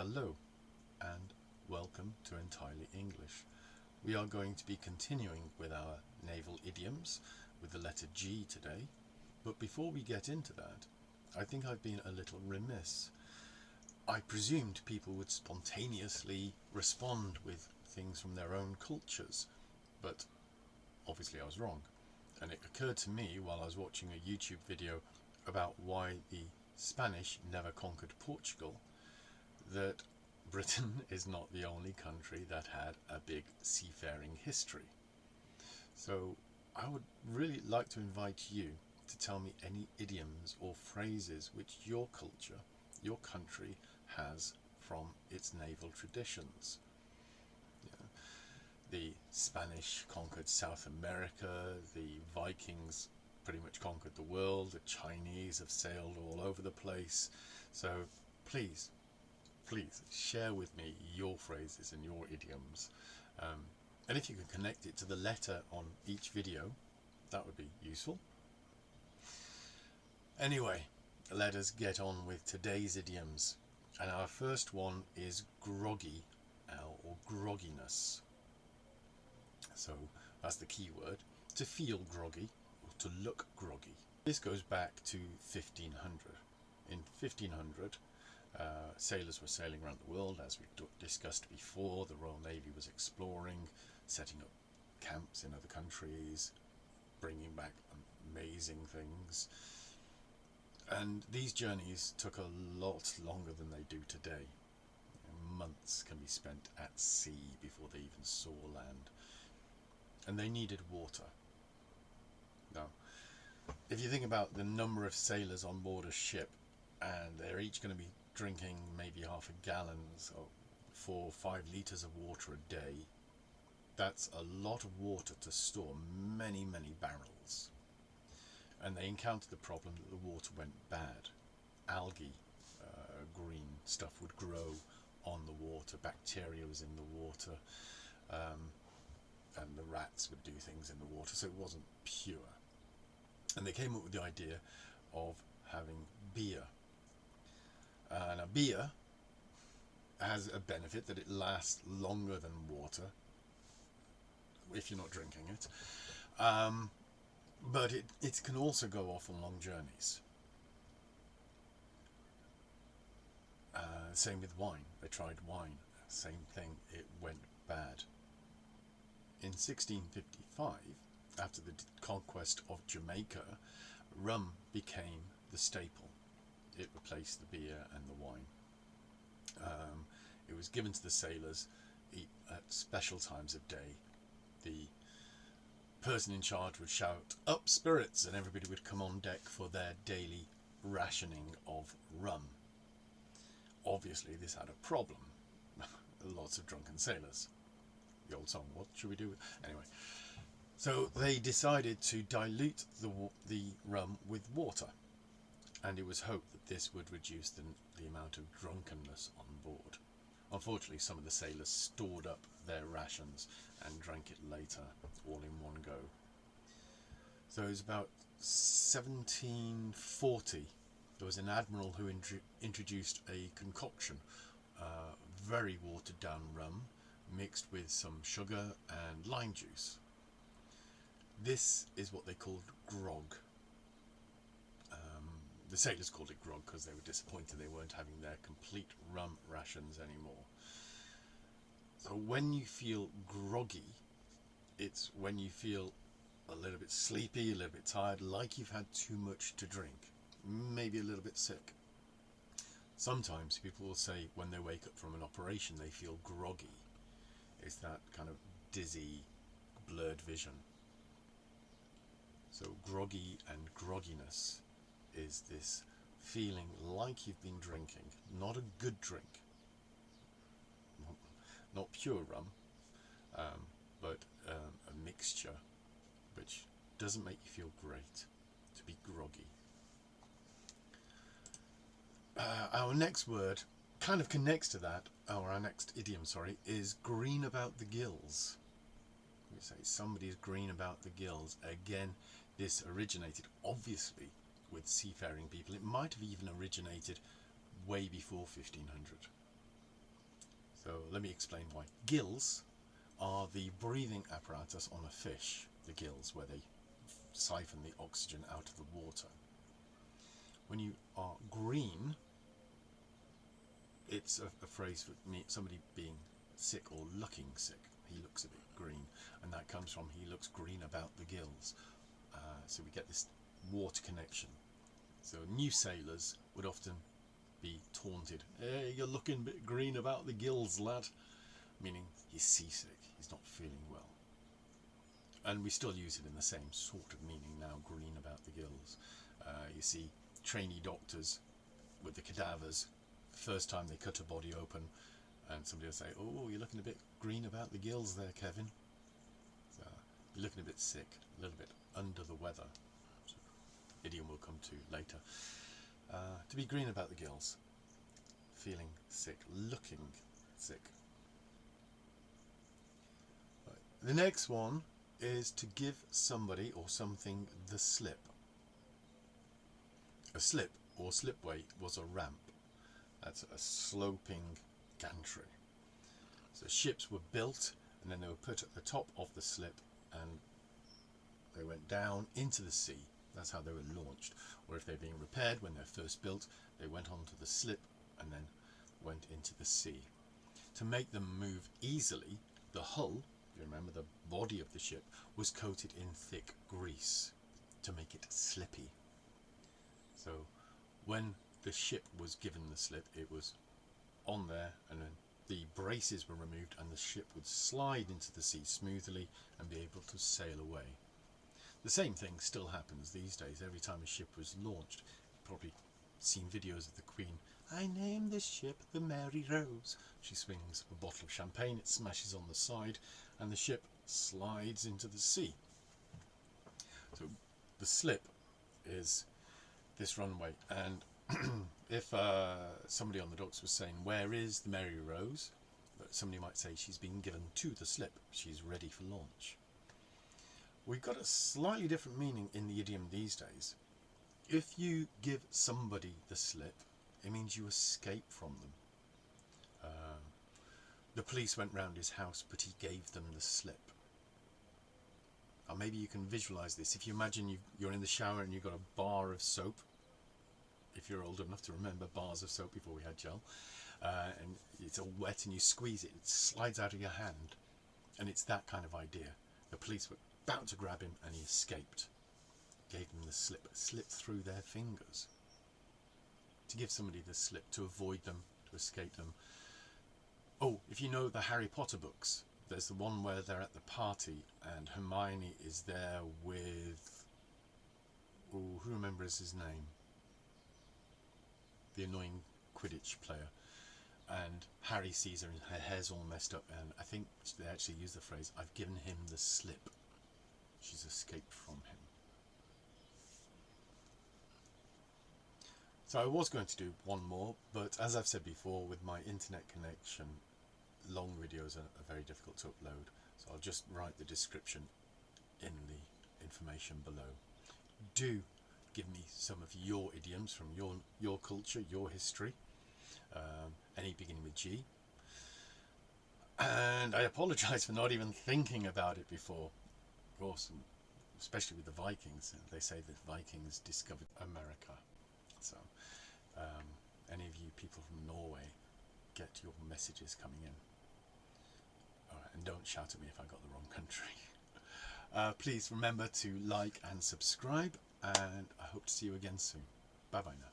Hello and welcome to Entirely English. We are going to be continuing with our naval idioms with the letter G today, but before we get into that, I think I've been a little remiss. I presumed people would spontaneously respond with things from their own cultures, but obviously I was wrong. And it occurred to me while I was watching a YouTube video about why the Spanish never conquered Portugal that Britain is not the only country that had a big seafaring history. So I would really like to invite you to tell me any idioms or phrases which your culture, your country has from its naval traditions. Yeah. The Spanish conquered South America, the Vikings pretty much conquered the world, the Chinese have sailed all over the place. So please share with me your phrases and your idioms, and if you can connect it to the letter on each video, that would be useful. Anyway, let us get on with today's idioms, and our first one is groggy or grogginess. So that's the key word: to feel groggy or to look groggy. This goes back to 1500. In 1500, sailors were sailing around the world, as we discussed before. The Royal Navy was exploring, setting up camps in other countries, bringing back amazing things. And these journeys took a lot longer than they do today. Months can be spent at sea before they even saw land. And they needed water. Now, if you think about the number of sailors on board a ship, and they're each going to be drinking maybe half a gallon, so 4 or 5 litres of water a day, that's a lot of water to store many barrels. And they encountered the problem that the water went bad. Algae, green stuff, would grow on the water, bacteria was in the water, and the rats would do things in the water, so it wasn't pure. And they came up with the idea of having beer. Now beer has a benefit that it lasts longer than water if you're not drinking it, but it can also go off on long journeys. Same with wine. They tried wine, same thing, it went bad. In 1655, after the conquest of Jamaica, rum became the staple. It replaced the beer and the wine. It was given to the sailors at special times of day. The person in charge would shout, "Up spirits!" and everybody would come on deck for their daily rationing of rum. Obviously this had a problem. Lots of drunken sailors. The old song, what should we do? Anyway, so they decided to dilute the rum with water. And it was hoped that this would reduce the amount of drunkenness on board. Unfortunately, some of the sailors stored up their rations and drank it later, all in one go. So it was about 1740. There was an admiral who introduced a concoction, very watered down rum, mixed with some sugar and lime juice. This is what they called grog. The sailors called it grog because they were disappointed they weren't having their complete rum rations anymore. So when you feel groggy, it's when you feel a little bit sleepy, a little bit tired, like you've had too much to drink, maybe a little bit sick. Sometimes people will say when they wake up from an operation they feel groggy. It's that kind of dizzy, blurred vision. So groggy and grogginess is this feeling like you've been drinking, not a good drink, not pure rum, but a mixture which doesn't make you feel great, to be groggy. Our next word kind of connects to that, or our next idiom, is green about the gills. We say somebody's green about the gills. Again, this originated obviously with seafaring people. It might have even originated way before 1500. So let me explain why. Gills are the breathing apparatus on a fish, the gills, where they siphon the oxygen out of the water. When you are green, it's a phrase for somebody being sick or looking sick. He looks a bit green, and that comes from he looks green about the gills. So we get this water connection. So new sailors would often be taunted, "Hey, you're looking a bit green about the gills, lad," meaning he's seasick, he's not feeling well. And we still use it in the same sort of meaning now, green about the gills. You see trainee doctors with the cadavers, first time they cut a body open, and somebody will say, "Oh, you're looking a bit green about the gills there, Kevin." So, you're looking a bit sick, a little bit under the weather. So, idiom we'll come to later. To be green about the gills, feeling sick, looking sick. Right. The next one is to give somebody or something the slip. A slip or slipway was a ramp. That's a sloping gantry. So ships were built and then they were put at the top of the slip and they went down into the sea. That's how they were launched. Or if they're being repaired when they're first built, they went onto the slip and then went into the sea. To make them move easily, the hull, you remember the body of the ship, was coated in thick grease to make it slippy. So when the ship was given the slip, it was on there and then the braces were removed and the ship would slide into the sea smoothly and be able to sail away. The same thing still happens these days. Every time a ship was launched, you've probably seen videos of the Queen. "I named this ship the Mary Rose." She swings a bottle of champagne, it smashes on the side and the ship slides into the sea. So the slip is this runway, and if somebody on the docks was saying, "Where is the Mary Rose?" somebody might say, "She's been given to the slip, she's ready for launch." We've got a slightly different meaning in the idiom these days. If you give somebody the slip, it means you escape from them. The police went round his house, but he gave them the slip. Or maybe you can visualize this. If you imagine you're in the shower and you've got a bar of soap, if you're old enough to remember bars of soap before we had gel, and it's all wet and you squeeze it, it slides out of your hand. And it's that kind of idea. The police were about to grab him and he escaped. Gave them the slip, slipped through their fingers. To give somebody the slip, to avoid them, to escape them. Oh, if you know the Harry Potter books, there's the one where they're at the party and Hermione is there with, oh, who remembers his name? The annoying Quidditch player. And Harry sees her and her hair's all messed up, and I think they actually use the phrase, "I've given him the slip." She's escaped from him. So I was going to do one more, but as I've said before, with my internet connection, long videos are very difficult to upload. So I'll just write the description in the information below. Do give me some of your idioms from your culture, your history. Any beginning with G. And I apologise for not even thinking about it before. Of course, especially with the Vikings. They say that Vikings discovered America. So, any of you people from Norway, get your messages coming in. Alright, and don't shout at me if I got the wrong country. Please remember to like and subscribe, and I hope to see you again soon. Bye bye now.